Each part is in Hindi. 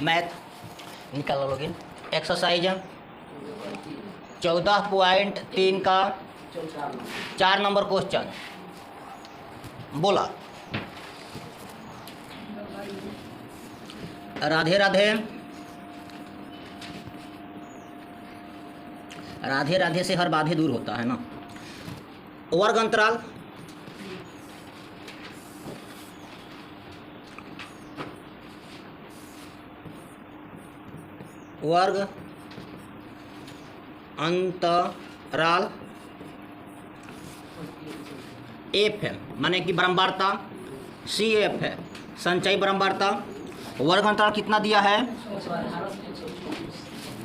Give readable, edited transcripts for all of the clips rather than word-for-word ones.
मैथ निकाल लोगे। एक्सरसाइज 14.3 का 4 नंबर क्वेश्चन बोला। राधे राधे। राधे राधे से हर बाधे दूर होता है ना। वर्ग अंतराल वर्ग अंतराल एफ है, माने कि बारंबारता सी एफ है, संचयी बारंबारता। वर्ग अंतराल कितना दिया है?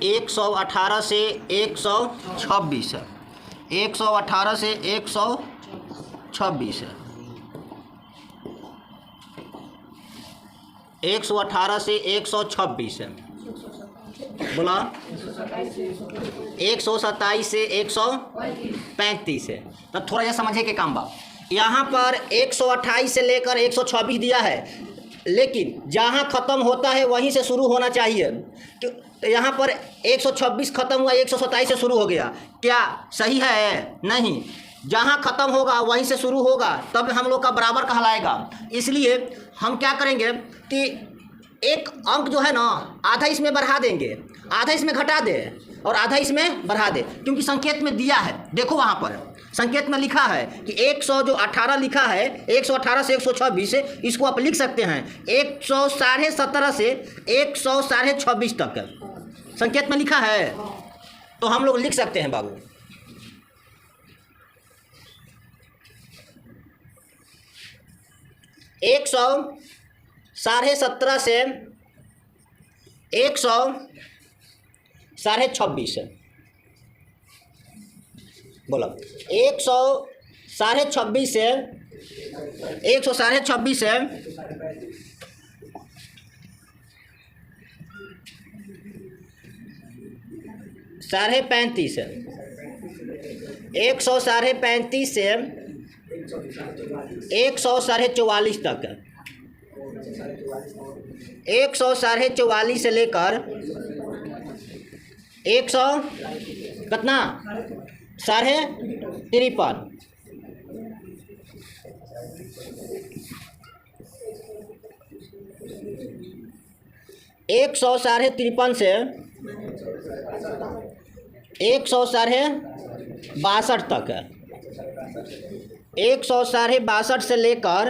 118 से 126 है। 118 से 126 है। 118 से 126 है। बोला 127 से 135 है। तो थोड़ा सा समझे के काम बा। यहाँ पर 128 से लेकर 126 दिया है, लेकिन जहाँ ख़त्म होता है वहीं से शुरू होना चाहिए। तो यहाँ पर 126 ख़त्म हुआ, 127 से शुरू हो गया, क्या सही है? नहीं, जहाँ ख़त्म होगा वहीं से शुरू होगा, तब हम लोग का बराबर कहलाएगा। इसलिए हम क्या करेंगे कि एक अंक जो है ना, आधा इसमें बढ़ा देंगे, आधा इसमें घटा दे और आधा इसमें बढ़ा दे, क्योंकि संकेत में दिया है। देखो वहाँ पर संकेत में लिखा है कि 118 लिखा है, 118 से 126 से, इसको आप लिख सकते हैं 117.5 से 126 तक संकेत में लिखा है, तो हम लोग लिख सकते हैं बाबू। एक 117.5 से 126 है। बोलो 126 से 126 है 35.5 है। 135 से 144 तक है। 144 से लेकर 100 कितना 53.5। 153.5 से 162 तक है। 162 से लेकर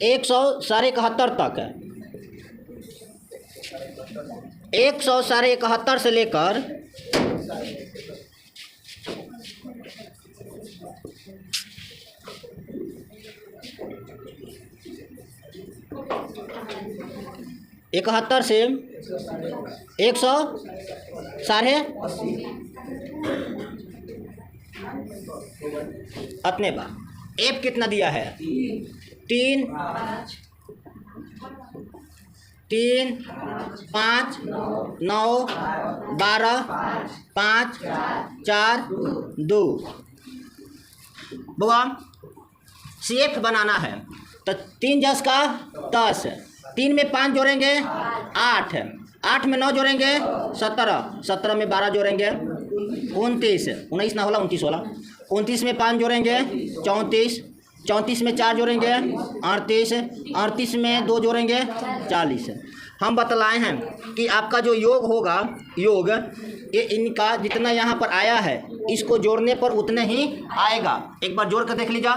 171 तक है। 171 से लेकर 71 से 180 अपने बा। एफ कितना दिया है? 3 5 9 12 5 4 2। बुआ सी एफ बनाना है तो 3 10 का 10, 3 में 5 जोड़ेंगे 8, 8 में 9 जोड़ेंगे 17, 17 में 12 जोड़ेंगे 29, 19 ना होला 29 होला। 29 में 5 जोड़ेंगे 34, 34 में 4 जोड़ेंगे 38, 38 में 2 जोड़ेंगे 40। हम बतलाए हैं कि आपका जो योग होगा, योग ये इनका जितना यहाँ पर आया है, इसको जोड़ने पर उतने ही आएगा। एक बार जोड़ कर देख लीजिए।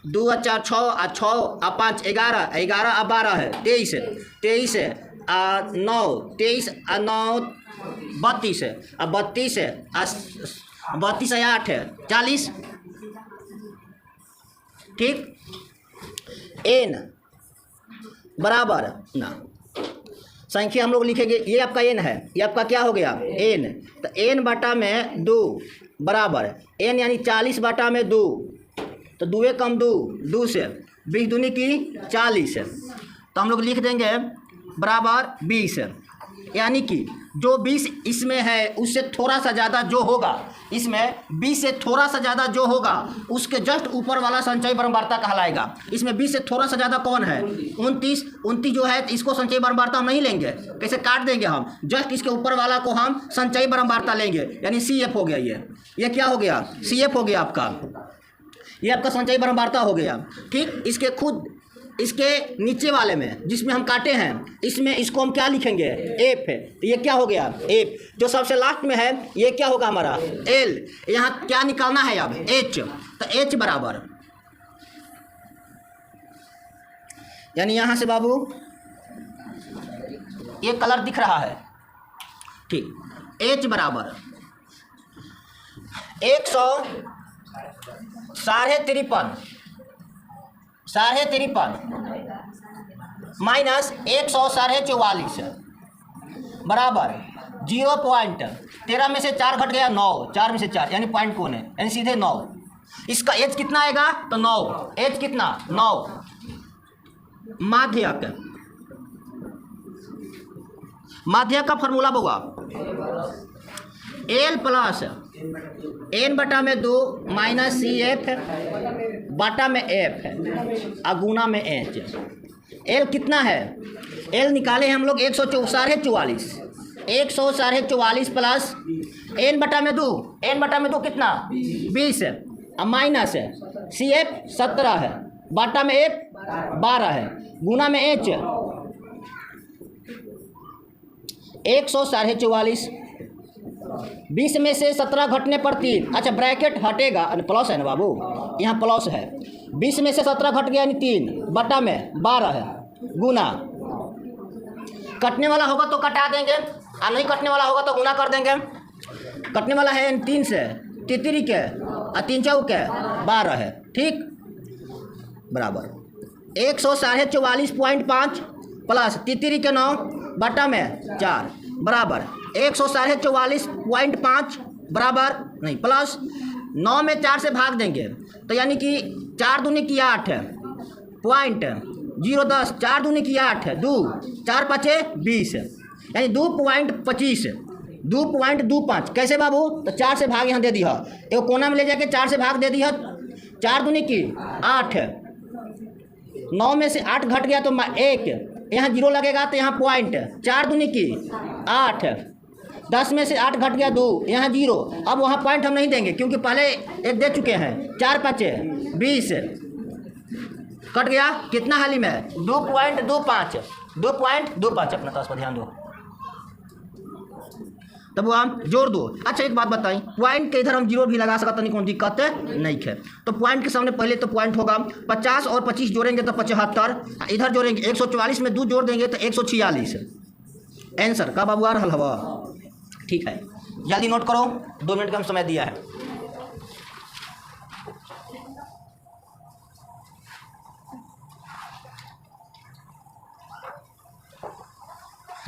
2 और 4 6 और 6 और 5 11, 11 और 12 है 23, 23 9 23 और 9 32 है, और 32 है 32 और 8 है 40। ठीक, एन बराबर ना संख्या हम लोग लिखेंगे। ये आपका एन है, ये आपका क्या हो गया? एन। तो एन बटा में 2 बराबर एन, यानी 40 बटा में 2, तो 2 कम 2, 2 से 20 दूनी की 40 है, तो हम लोग लिख देंगे बराबर 20, यानी कि जो 20 इसमें है उससे थोड़ा सा ज़्यादा जो होगा, इसमें 20 से थोड़ा सा ज़्यादा जो होगा उसके जस्ट ऊपर वाला संचयी बारंबारता कहलाएगा। इसमें 20 से थोड़ा सा ज़्यादा कौन है? 29 जो है इसको संचयी बारंबारता हम नहीं लेंगे, कैसे काट देंगे हम, जस्ट इसके ऊपर वाला को हम संचयी बारंबारता लेंगे, यानी CF हो गया। ये क्या हो गया? CF हो गया आपका, ये आपका संचयी बारंबारता हो गया। ठीक, इसके खुद इसके नीचे वाले में जिसमें हम काटे हैं इसमें इसको हम क्या लिखेंगे? एफ है, तो ये क्या हो गया? एफ। जो सबसे लास्ट में है ये क्या होगा हमारा? एल। यहाँ क्या निकालना है अब? एच। तो एच बराबर, यानी यहाँ से बाबू ये कलर दिख रहा है, ठीक, एच बराबर 153 माइनस 144 बराबर 0.13 में से 4 घट गया 9, 4 में से 4 यानी पॉइंट कौन है? यानी सीधे 9। इसका एच कितना आएगा? तो 9। एच कितना? 9। माध्यक का फॉर्मूला होगा एल प्लस एन बटा में 2 माइनस CF बटा में F अगुना में H। एल कितना है? एल निकाले हम लोग 144 प्लस एन बटा में 2, एन बटा में 2 कितना? 20 है, अब माइनस है CF 17 है, बटा में F 12 है, गुना में H 144। 20 में से 17 घटने पर 3, अच्छा ब्रैकेट हटेगा, प्लस है ना बाबू, यहाँ प्लस है। 20 में से 17 घट गया यानी 3 बटा में 12 है, गुना, कटने वाला होगा तो कटा देंगे और नहीं कटने वाला होगा तो गुना कर देंगे। कटने वाला है 3 से, तितरी के और 3 चौके 12 है, ठीक, बराबर 144.5 प्लस तितरी के 9 बटा में 4 बराबर 144.5 बराबर नहीं प्लस 9 में 4 से भाग देंगे तो यानी कि 4 दूनी की 8 है, पॉइंट 010, 4 दूनी की 8 है, 2 4 5 20 है, यानी 2.25, 2.25। कैसे बाबू? तो 4 से भाग यहाँ दे दिया, एक कोना में ले जाके 4 से भाग दे दिया, 4 दूनी की 8 है, 9 में से 8 घट गया तो 1, यहाँ 0 लगेगा तो यहाँ पॉइंट, 4 दूनी की 8, 10 में से 8 घट गया 2, यहाँ 0, अब वहाँ पॉइंट हम नहीं देंगे क्योंकि पहले एक दे चुके हैं, 4 5 20 कट गया, कितना हाली में? 2.25, अपना पास पर ध्यान दो, तब वो हम जोड़ दो। अच्छा एक बात बताई, पॉइंट के इधर हम 0 भी लगा सकते नहीं, कोई दिक्कत नहीं है। तो पॉइंट के सामने पहले तो पॉइंट होगा 50 और 25 जोड़ेंगे तो 75, इधर जोड़ेंगे 144 में 2 जोड़ देंगे तो 146। आंसर का बाबू आ रहा हवा, ठीक है, जल्दी नोट करो, 2 मिनट का हम समय दिया है।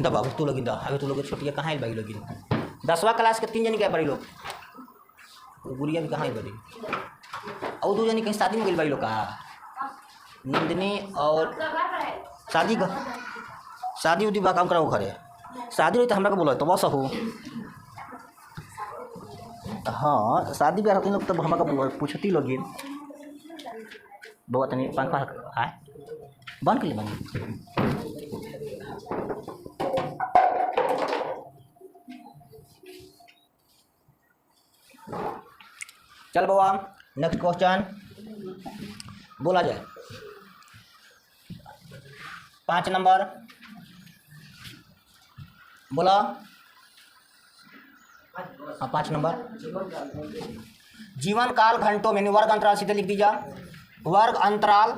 बाबू तू लोग अभी तू लोग छोटिया कहाँ है भाई लोग? 10वां क्लास के 3 जनी क्या पढ़ी लोग, गुड़िया भी कहाँ है बड़ी, और 2 जनी कहीं शादी में गई भाई लोग का, नंदिनी और शादी उदी बा काम कराओ घरे, शादी रही तो हमरा को बोलो तो बस हो, हाँ शादी ब्याह होती लोग तब हमरा पूछती लोग बहुत नहीं पंखा आए बंद कर ले बंद। चल बाबा नेक्स्ट क्वेश्चन बोला जाए, 5 नंबर बोला, हाँ 5 नंबर, जीवन काल घंटों में वर्ग अंतराल सीधे लिख दीजिए, वर्ग अंतराल,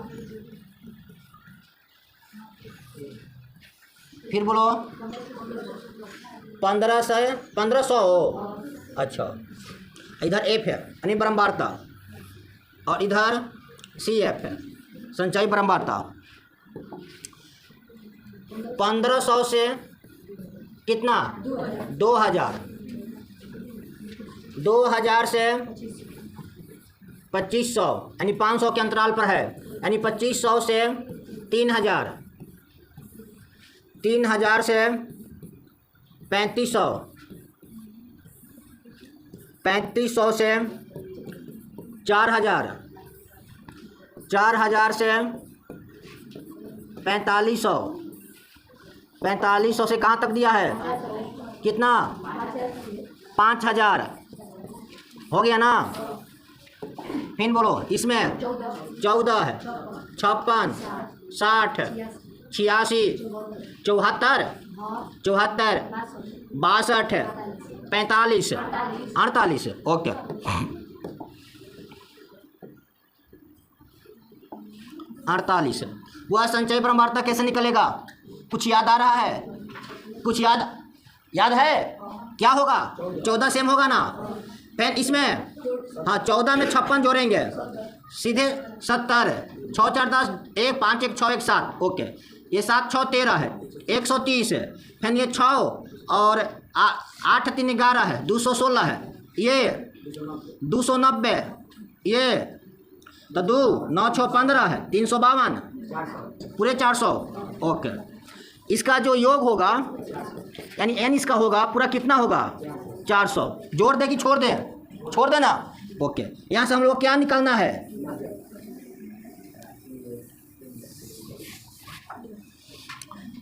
फिर बोलो 1500 हो, अच्छा इधर एफ है यानी बारंबारता और इधर CF है संचयी बारंबारता। 1500 से कितना? 2000, 2000 से 2500 यानी 500 के अंतराल पर है, यानी 2500 से 3000, 3000 से 3500, 3500 से 4000, 4000 से 4500, 4500 से कहाँ तक दिया है? कितना? 5000 हो गया ना? फिर बोलो इसमें 14, 56, 60, 86, 74, 74, 62, 45, 48। ओके, अड़तालीस। वह संचयी परम्परा कैसे निकलेगा? कुछ याद आ रहा है? कुछ याद है? क्या होगा? 14 सेम होगा ना? फिर इसमें हाँ 14 में 56 जोड़ेंगे, सीधे 70, 6 4 10, 1 5 1 6 1 7। ओके, ये 7 6 13 है, 130 है। फिर ये 6 और 8 3 11 है, 216 है। ये 290, ये तो 2 9 6 15 है, 352, पूरे 400। ओके, इसका जो योग होगा यानी n इसका होगा पूरा कितना होगा? 400। जोड़ दे कि छोड़ दे? छोड़ देना। ओके, यहाँ से हम लोग क्या निकालना है?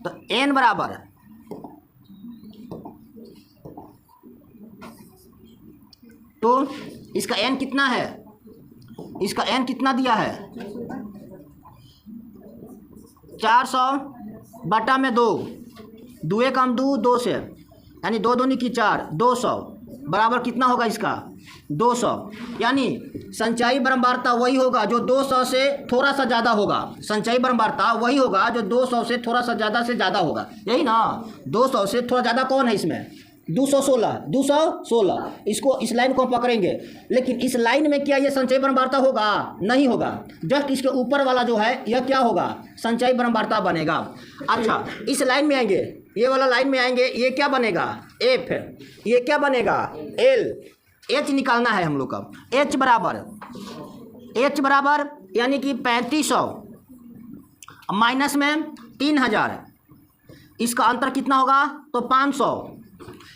तो n बराबर तो इसका n कितना है? इसका n कितना दिया है? 400 बटा में 2, 2 एक कम 2, 2 से यानी 2 दूनी की 4, 200 बराबर कितना होगा इसका? 200। यानी संचयी बारंबारता वही होगा जो 200 से थोड़ा सा ज़्यादा होगा। संचयी बारंबारता वही होगा जो 200 से थोड़ा सा ज़्यादा होगा, यही ना? 200 से थोड़ा ज़्यादा कौन है इसमें? 216, 216। इसको इस लाइन को पकड़ेंगे, लेकिन इस लाइन में क्या ये संचयी बारंबारता होगा? नहीं होगा। जस्ट इसके ऊपर वाला जो है यह क्या होगा? संचयी बारंबारता बनेगा। अच्छा, इस लाइन में आएंगे, ये वाला लाइन में आएंगे, ये क्या बनेगा? एफ। ये क्या बनेगा? एल। एच निकालना है हम लोग का। एच बराबर यानी कि 3500 माइनस में 3000, इसका अंतर कितना होगा? तो 500।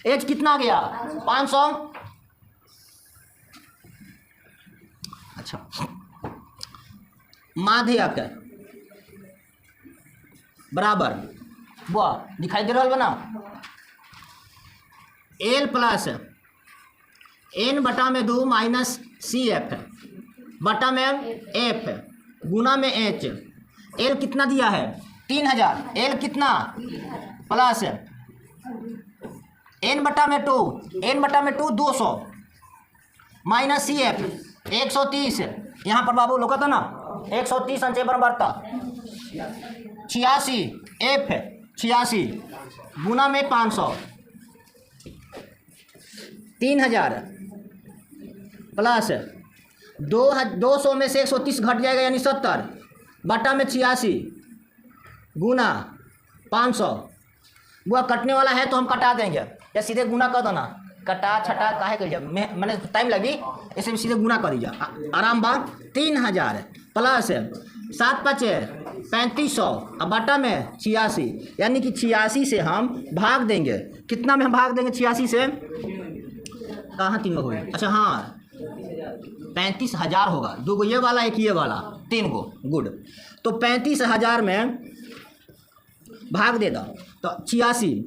एच कितना आ गया? 500। अच्छा, माध्यक बराबर वो दिखाई दे रहा है ना? एल प्लस n बटा में 2 माइनस सी एफ बटा में एफ गुना में एच। एल कितना दिया है? 3000। एल कितना? प्लस n बटा में 2, 200 माइनस सी एफ 130। यहाँ पर बाबू लोग था ना 130 संचय बारंबारता 86 एफ 86 गुना में 500, 3000 प्लस 200 में से 130 घट जाएगा यानी 70 बटा में 86 गुना 500। वो कटने वाला है तो हम कटा देंगे या सीधे गुना कर दो ना, कटा छटा काहे कर मैंने टाइम लगी, इसे सीधे गुना कर दीजिए आराम बात। 3000 प्लस 7 5 3500 अब बटा में 86 यानी कि 86 से हम भाग देंगे। कितना में हम भाग देंगे 86 से? कहाँ 3 हो गए? अच्छा हाँ 35000 होगा। 2 गो ये वाला, एक ये वाला, 3 गो। गुड। तो 35000 में भाग दे दो तो 86,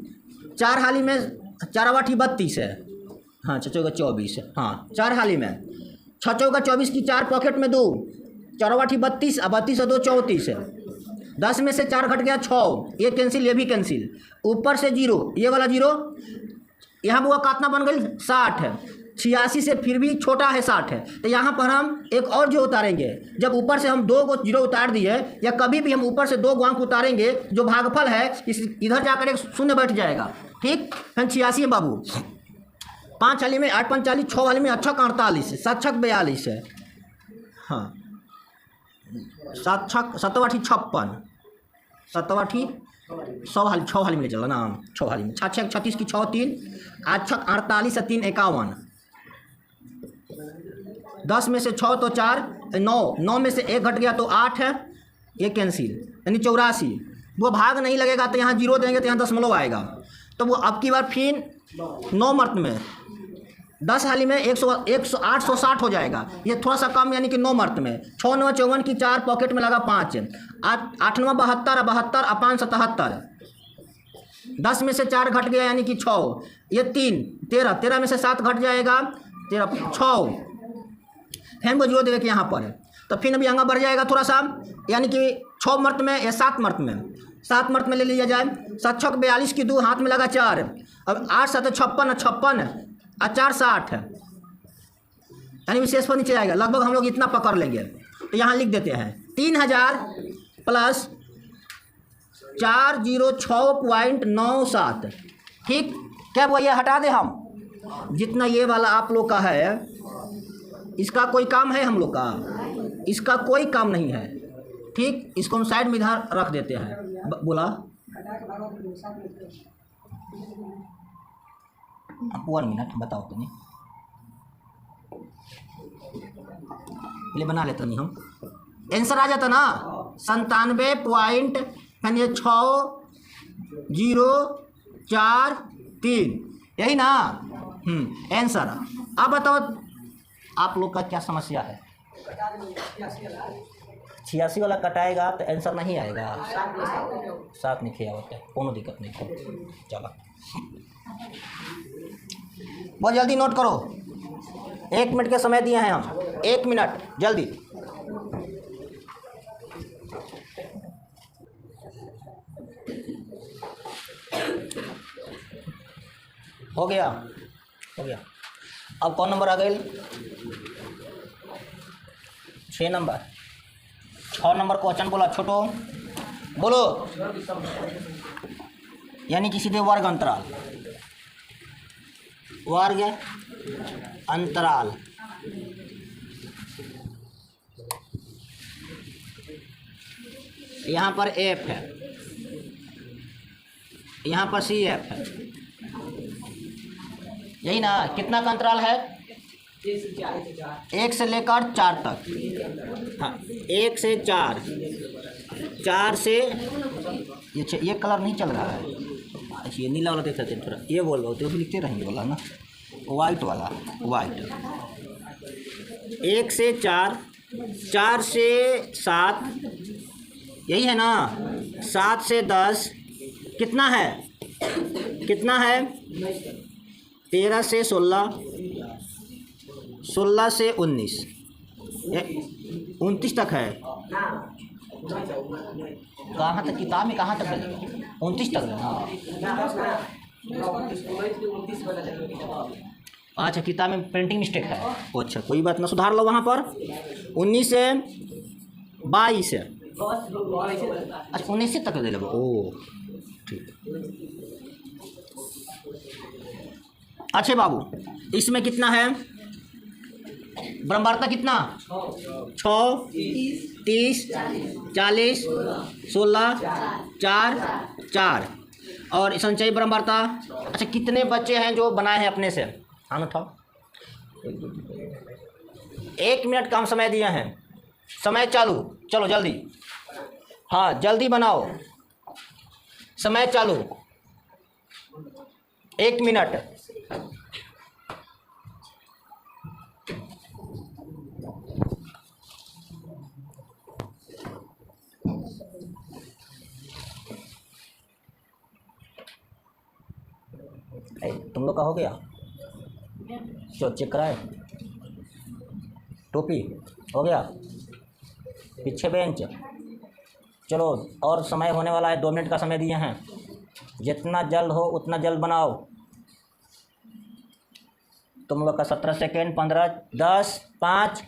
4 हाली में 4 8 32 है, हाँ 6 चौका 24, हाँ 4 हाली में 6 चौका 24 की 4 पॉकेट में 2, 4 8 32, 32 2 34 है। 10 में से 4 घट गया 6, ये कैंसिल, ये भी कैंसिल, ऊपर से 0, ये वाला 0, यहाँ पर कितना बन गई 60 है। 86 से फिर भी छोटा है 60 है, तो यहाँ पर हम एक और जो उतारेंगे। जब ऊपर से हम 2 गो 0 उतार दिए या कभी भी हम ऊपर से 2 गो अंक उतारेंगे, जो भागफल है इस इधर जाकर एक शून्य बैठ जाएगा। ठीक, फिर 86 है बाबू। 5 वाली में 8 45, 6 वाली में 8 48, 7 6 42 है, हाँ 7 6 7 8 56, 7 8 6 वाली में चला ना, 6 वाली में 6 6 36 की 6 3, 8 6 48 3 51। 10 में से 6 तो 4, 9 में से 1 घट गया तो 8 है, ये कैंसिल यानी 84। वो भाग नहीं लगेगा तो यहाँ 0 देंगे तो यहाँ दशमलव आएगा। तो वो अब की बार फिर 9 मर्त में 10 हाली में 860 हो जाएगा। ये थोड़ा सा कम यानी कि 9 मर्त में 6 9 54 की 4 पॉकेट में लगा 5 8 9 72 72 अपान 77 10 में से 4 घट गया यानी कि 6 ये 3 13 13 में से 7 घट जाएगा 13 6 फैन को जीरो दे के यहाँ पर है तो फिर अभी आगे बढ़ जाएगा थोड़ा सा यानी कि 6 मर्त में या 7 मर्त में 7 मर्त में ले लिया जाए 7 छक 42 की 2 हाथ में लगा 4 अब 8 7 56 56 और 4 60 यानी विशेष पर नीचे जाएगा लगभग हम लोग इतना पकड़ लेंगे तो यहाँ लिख देते हैं 3000 प्लस 406.97 ठीक। क्या वो ये हटा दे हम जितना ये वाला आप लोग का है इसका कोई काम है हम लोग का इसका कोई काम नहीं है ठीक। इसको हम साइड में इधर रख देते हैं बोला आप 1 मिनट बताओ तो नहीं पहले बना लेते नहीं हम आंसर आ जाता ना 97.6043 यही ना आंसर। अब बताओ आप लोग का क्या समस्या है 86 वाला कटाएगा तो आंसर नहीं आएगा 7 नहीं किया होता है कोनो दिक्कत नहीं चलो बहुत जल्दी नोट करो 1 मिनट के समय दिए हैं हम 1 मिनट जल्दी हो गया अब कौन नंबर आ गए 6 नंबर 6 नंबर क्वेश्चन बोला छोटो बोलो यानी कि सीधे वर्ग अंतराल यहाँ पर एफ है यहाँ पर सी एफ है यही ना कितना का अंतराल है 1 से लेकर 4 तक हाँ 1 से 4 4 से ये कलर नहीं चल रहा है अच्छा ये नीला वाला देख सकते हैं थोड़ा ये बोल रहा तो भी लिखते रहेंगे बोला ना वाइट वाला वाइट 1 से 4 4 से 7 यही है ना 7 से 10 कितना है 13 से 16 16 से 19 29 तक है कहाँ तक किताब में कहाँ तक 29 तक है अच्छा किताब में प्रिंटिंग मिस्टेक है अच्छा कोई बात ना सुधार लो वहाँ पर 19 से 22 है अच्छा 19 तक दे लो ओ ठीक अच्छे बाबू इसमें कितना है ब्रह्मवार्ता कितना 6 30 40 16 4 4 और संचयी ब्रह्मवार्ता अच्छा कितने बच्चे हैं जो बनाए हैं अपने से हाँ उठाओ 1 मिनट का हम समय दिए हैं समय चालू चलो जल्दी हाँ जल्दी बनाओ समय चालू 1 मिनट तुम लोग का हो गया चलो चेक कराए टोपी हो गया पीछे बेंच चलो और समय होने वाला है 2 मिनट का समय दिए हैं जितना जल्द हो उतना जल्द बनाओ तुम लोग का 17 सेकेंड 15 10 5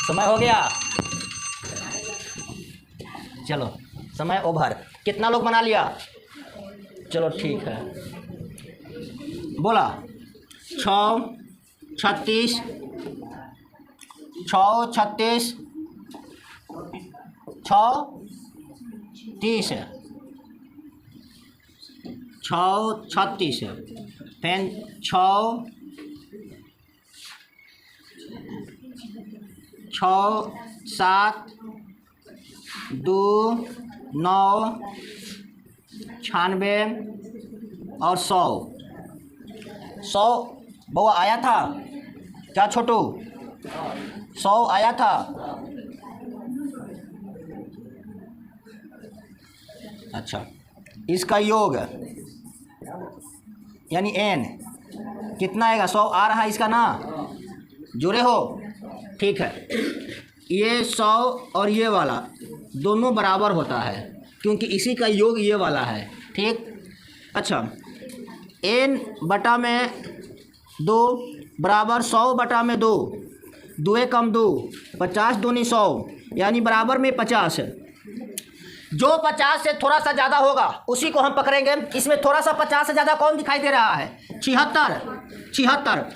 समय हो गया चलो समय ओवर कितना लोग बना लिया चलो ठीक है बोला 6 36 6 36 6 30 है 6 36 है फिर 6 6 7 2 9 96 और 100 बउआ आया था क्या छोटू? 100 आया था। अच्छा, इसका योग यानी n कितना आएगा? 100 आ रहा है इसका ना, जुड़े हो? ठीक है, ये 100 और ये वाला दोनों बराबर होता है क्योंकि इसी का योग ये वाला है। ठीक, अच्छा, n बटा में 2 बराबर 100 बटा में 2, 2 कम 2, 50 दूनी 100 यानी बराबर में 50। जो 50 से थोड़ा सा ज़्यादा होगा उसी को हम पकड़ेंगे। इसमें थोड़ा सा 50 से ज़्यादा कौन दिखाई दे रहा है? 76।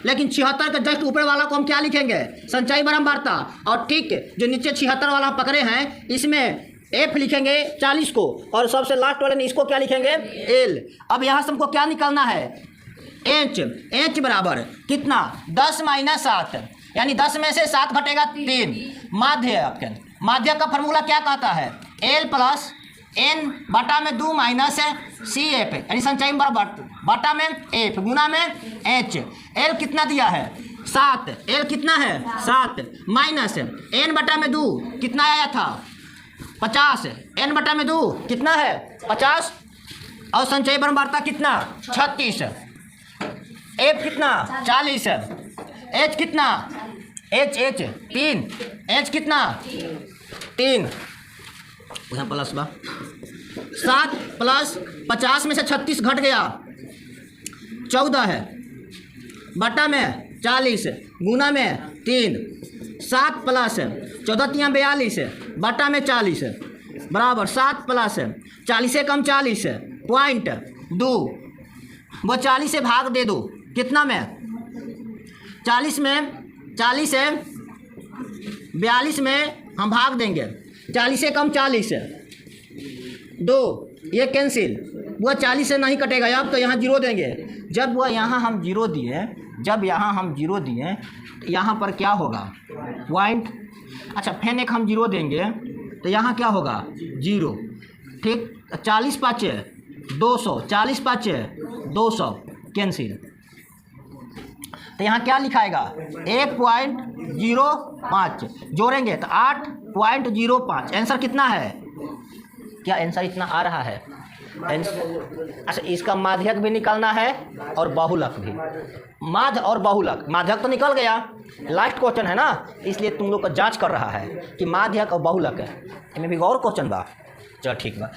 लेकिन 76 के जस्ट ऊपर वाला को हम क्या लिखेंगे? संचयी बारंबारता। और ठीक, जो नीचे 76 वाला हम पकड़े हैं इसमें F लिखेंगे 40 को, और सबसे लास्ट वाले ने इसको क्या लिखेंगे? L। अब यहाँ से हमको क्या निकालना है? H बराबर कितना? 10 - 7 यानी 10 में से 7 घटेगा 3। माध्यक का फॉर्मूला क्या कहता है? L प्लस n बटा में 2 माइनस CF यानी संचयी बटा में F गुना में H। L कितना दिया है? 7। L कितना है? 7 माइनस n बटा में 2 कितना आया था? 50। n बटा में 2 कितना है? 50। और संचयी बारंबारता कितना? 36। F कितना? 40। H कितना? H 3। H कितना? 3 यहाँ प्लस बा 7 प्लस 50 में से 36 घट गया 14 है, बटा में 40 गुना में 3। 7 प्लस 14 × 42 बटा में 40 बराबर 7 प्लस 40 से कम 40 पॉइंट 2। वो 40 से भाग दे दो कितना में? 40 में 40 से 42 में हम भाग देंगे। 40 से कम 40 2, ये कैंसिल। वह 40 से नहीं कटेगा अब तो यहाँ 0 देंगे। जब वह यहाँ हम 0 दिए, यहाँ पर क्या होगा? पॉइंट। अच्छा, फिर एक हम 0 देंगे तो यहाँ क्या होगा? 0। ठीक, 40 × 5 = 200, 40 × 5 = 200 कैंसिल। तो यहाँ क्या लिखाएगा? 1.05 जोड़ेंगे तो 8.05। आंसर कितना है? क्या आंसर इतना आ रहा है? अच्छा, इसका माध्यक भी निकालना है और बहुलक भी। माध्य और बहुलक, माध्यक तो निकल गया, लास्ट क्वेश्चन है ना, इसलिए तुम लोग का जांच कर रहा है कि माध्यक और बहुलक है। इनमें भी और क्वेश्चन बा। चलो ठीक बा,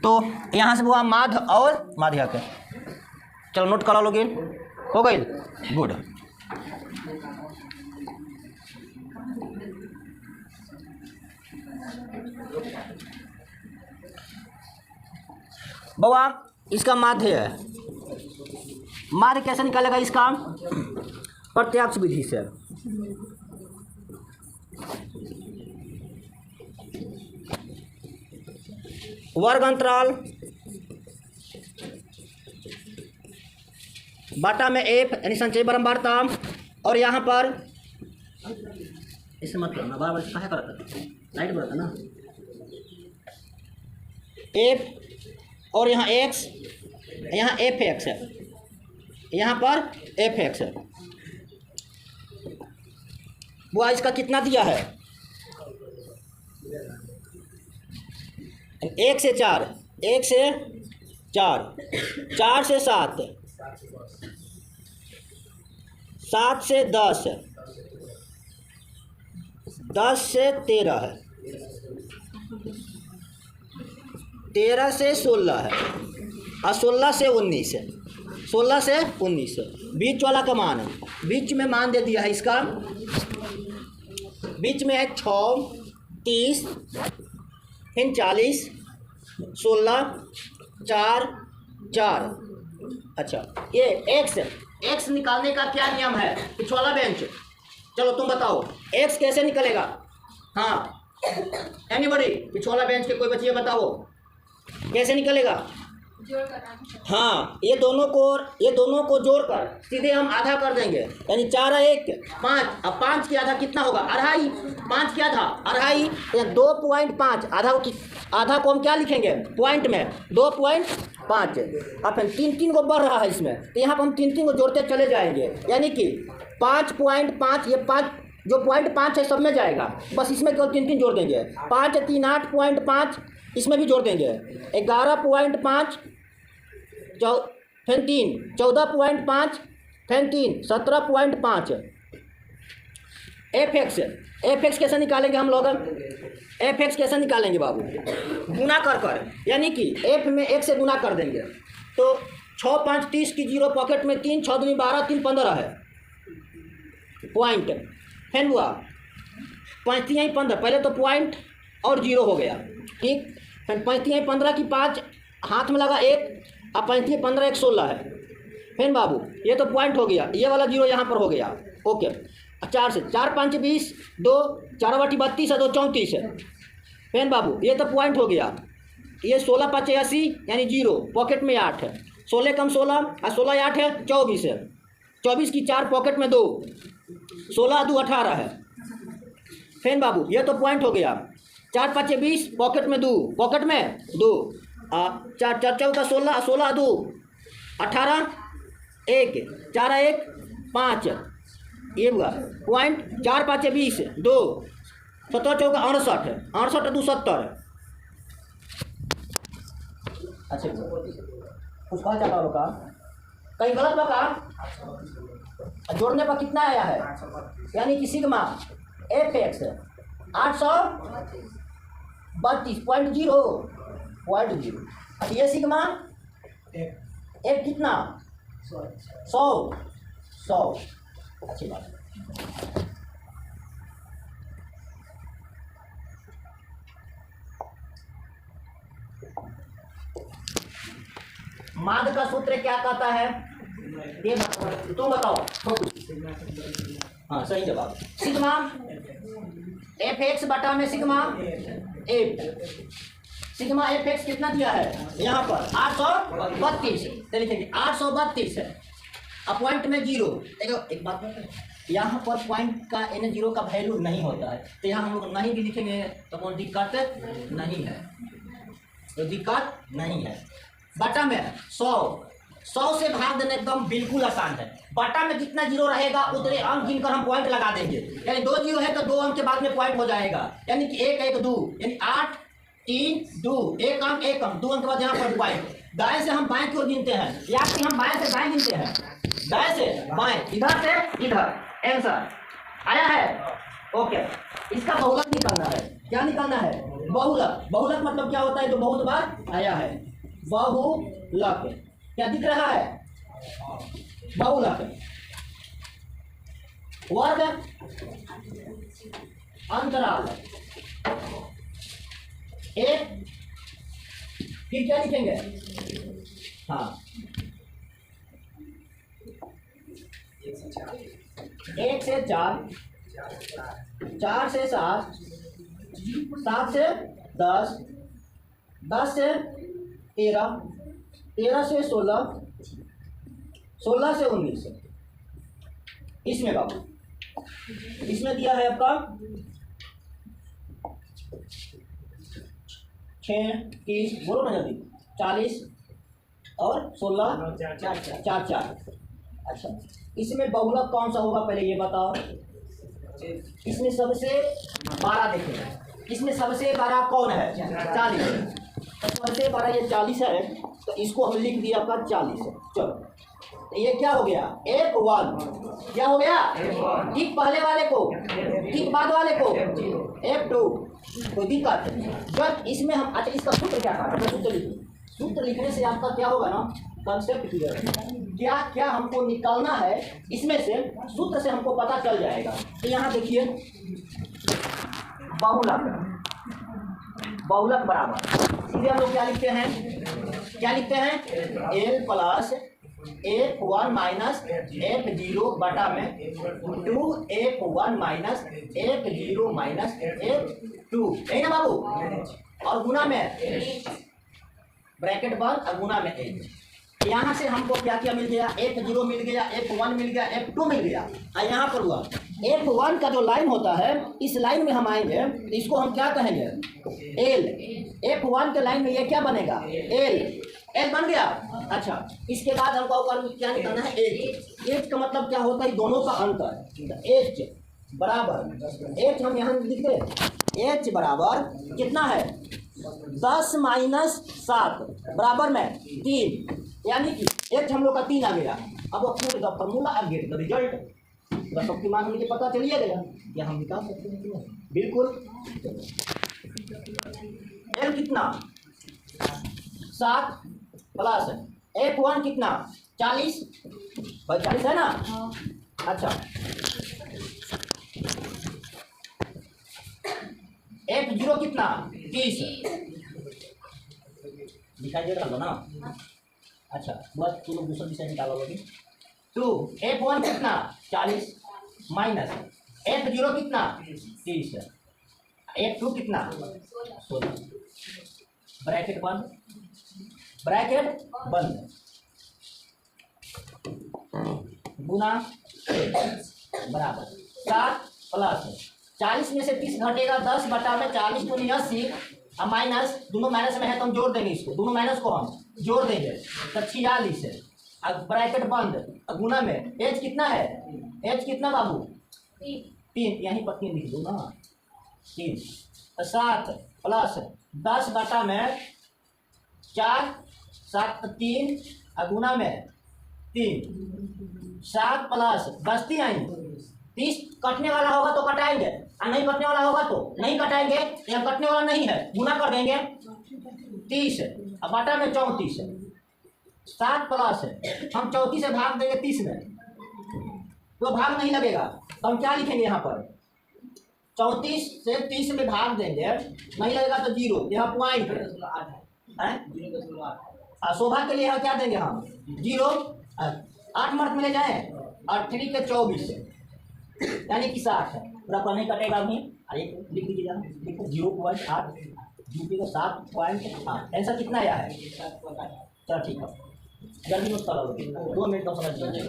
तो यहाँ से हुआ माध्य और माध्यक। चलो नोट करा लोगे, हो गई? गुड। बउआ इसका माध्य है। माध्य कैसे निकालेगा इसका? प्रत्यक्ष विधि से। वर्ग अंतराल बटा में F यानी संचयी बारंबारता, और यहाँ पर इससे मतलब ना बार कहा करता लाइट बढ़ता ना F, और यहाँ x, यहाँ fx है, यहाँ पर fx है। वो इसका कितना दिया है? 1 से 4, 1 से 4, 4 से 7, 7 से 10, 10 से 13 है, 13 से 16 है, और 16 से 19 है, 16 से 19 बीच वाला का मान है। बीच में मान दे दिया है इसका, बीच में है 6, 30, फिर 40, 16, 4, 4। अच्छा, ये x निकालने का क्या नियम है? पिछवाला बेंच, चलो तुम बताओ x कैसे निकलेगा? हाँ, एनीबॉडी? पिछवाला बेंच के कोई बच्चे बताओ कैसे निकलेगा? हाँ, ये दोनों को जोड़कर सीधे हम आधा कर देंगे, यानी 4 1 5। अब 5 की आधा कितना होगा? अढ़ाई। 5 की आधा अढ़ाई, 2.5। आधा को हम क्या लिखेंगे? पॉइंट में 2.5। अब फिर 3 को बढ़ रहा है इसमें, तो यहाँ पर हम 3 को जोड़ते चले जाएंगे, यानी कि 5.5। ये 5 जो 0.5 है सब में जाएगा, बस इसमें केवल 3 जोड़ देंगे। 5 3 8.5, इसमें भी जोड़ देंगे 11.5, फिर 3 14.5, फिर 3 17.5। एफ एक्स कैसे निकालेंगे हम लोग? एफ एक्स कैसे निकालेंगे बाबू? गुना कर, यानी कि एफ में 1 से गुना कर देंगे, तो 6 5 30 की 0 पॉकेट में 3 6 2 12 3 15 है पॉइंट। फिर हुआ 5 3 15, पहले तो पॉइंट और 0 हो गया, ठीक। फिर 5 3 15 की 5 हाथ में लगा 1, अब 5 3 15 1 16 है। फिर बाबू ये तो पॉइंट हो गया, ये वाला 0 यहाँ पर हो गया, ओके। 4 से 4 5 20, 2 4 बटी 32 है, 2 34 है। फिर बाबू ये तो पॉइंट हो गया, ये 16 5 80, यानी 0 पॉकेट में 8 है। 16 कम 16 और 16 8 है, 24 है। 24 की 4 पॉकेट में 2, 16 2 18 है। फिर बाबू ये तो पॉइंट हो गया, 4 5 20, पॉकेट में 2, 4 4 चौका 16, 16 2 18, 1 4 1 5, ये हुआ पॉइंट। 4 5 20, 2 17 चौका 68, 68 2 70। अच्छा कुछ कहा चाहता होगा, कहीं गलत बता? जोड़ने पर कितना आया है? यानी कि सिग्मा एफ एक्स 832.0। ये सिग्मा एफ कितना? 100। अच्छी बात है। माध्य का सूत्र क्या कहता है? ये तुम बताओ। हाँ सही जवाब, सिग्मा एफ एक्स बटा में sigma F. Sigma F x कितना दिया है यहाँ पर? 832। तो लिखेंगे 832 है। अब पॉइंट में 0, देखो एक बात यहाँ पर पॉइंट का यानी 0 का वैल्यू नहीं होता है, तो यहाँ हम लोग नहीं भी लिखेंगे तो कोई दिक्कत नहीं है, तो दिक्कत नहीं है। बटा में 100 से भाग देना एकदम बिल्कुल आसान है। बटा में जितना 0 रहेगा उतने अंक गिनकर हम पॉइंट लगा देंगे, यानी 2 0 है तो 2 अंक के बाद में पॉइंट हो जाएगा, यानी कि 1 1 2, यानी 8 3 2, 1 अंक 1 अंक, 2 अंक के बाद यहाँ पर पॉइंट। दाएं से हम बाएं की ओर गिनते हैं, या कि हम बाएं से दाएं गिनते हैं, दाएं से बाएं, इधर से इधर। आंसर आया है, ओके। इसका बहुलक निकालना है। क्या निकालना है? बहुलक। बहुलक मतलब क्या होता है? जो बहुत बार आया है, बहुलक। क्या दिख रहा है? बहुलक। वर्ग अंतराल एक, फिर क्या लिखेंगे? हाँ 1 से 4, 4 से 7, 7 से 10, 10 से 13, 13 से 16, 16 से 19। इसमें बाबू इसमें दिया है आपका 6 30, बोलो ना जल्दी, 40 और 16 4 4। अच्छा इसमें बहुलक कौन सा होगा पहले ये बताओ। इसमें सबसे 12 देखें, इसमें सबसे बड़ा कौन है? 40। तो सबसे बड़ा ये 40 है, तो इसको हम लिख दिया आपका 40 है। चलो तो ये क्या हो गया? F1। क्या हो गया? ठीक पहले वाले को, ठीक बाद वाले को F2। कोई दिक्कत? जब इसमें हम, अच्छा इसका सूत्र क्या था? सूत्र लिखिए। सूत्र लिखने से आपका क्या होगा ना, कंसेप्ट क्लियर है। क्या क्या हमको निकालना है इसमें से, सूत्र से हमको पता चल जाएगा। तो यहाँ देखिए बहुलक, बहुलक बराबर सीधे हम लोग क्या लिखते हैं? क्या लिखते हैं? L plus F1 minus F0 बटा में 2F1 minus F0 minus F2, है ना बाबू? और गुना में ब्रैकेट बंद और गुना में एच। यहाँ से हमको क्या क्या मिल गया, F0 मिल गया, F1 मिल गया, F2 मिल गया। और यहाँ पर हुआ F1 का जो लाइन होता है, इस लाइन में हम आएंगे, इसको हम क्या कहेंगे, L। F1 के लाइन में ये क्या बनेगा, L बन गया। अच्छा, इसके बाद हमको क्या निकालना है, H का मतलब क्या होता है, दोनों का अंतर। H बराबर, H हम यहाँ लिखते हैं, H बराबर कितना है, 10 माइनस 7 बराबर में 3, यानी कि H हम लोग का 3 आ गया। अब वो पुट द फॉर्मूला और गेट द रिजल्ट, दशक की मान मुझे पता चलिए गया, या हम निकाल सकते हैं कि नहीं, बिल्कुल। L कितना 7 प्लस F1 कितना 40, भाई 40 है ना। अच्छा, F0 कितना 30, दिखाई दे रहा ना। अच्छा, बस तुम लोग दूसरा विषय निकालोगे। तो F1 कितना 40 माइनस F0 कितना 30, F2 कितना 16, ब्रैकेट बंद, ब्रैकेट बंद, गुना बराबर 7 प्लस 40 में से 30 घटेगा, 10 बटा में 40 को 80 अब माइनस, दोनों माइनस में है तो हम जोड़ देंगे इसको, दोनों माइनस को हम जोड़ देंगे तो 46 है। अब ब्रैकेट बंद, अब गुना में H कितना है, H कितना बाबू 3, यहीं पर 3 लिख दो ना, 3 7 प्लस 10 बटा में 4 7 3 और गुना में 3 7 प्लस 10 3 30 कटने वाला होगा तो कटाएंगे और नहीं कटने वाला होगा तो नहीं कटाएंगे। यहाँ कटने वाला नहीं है, गुना कर देंगे 30 अब बटा में 34, 7 प्लस हम 34 से भाग देंगे 30 में, तो भाग नहीं लगेगा तो हम क्या लिखेंगे यहाँ पर, 34 से 30 में भाग देंगे, नहीं लगेगा तो 0, यहाँ पॉइंट है, शोभा के लिए यहाँ क्या देंगे हम 0, 8 मार्क में ले जाए और 3 के 24 यानी कि 60 है, पूरा पर नहीं कटेगा अभी। अरे लिख दीजिएगा, देखो 0.8 यूपी का 7.8, आंसर कितना आया है, चलो ठीक है, जल्दी नोट करो, 2 मिनट का समझ लीजिए।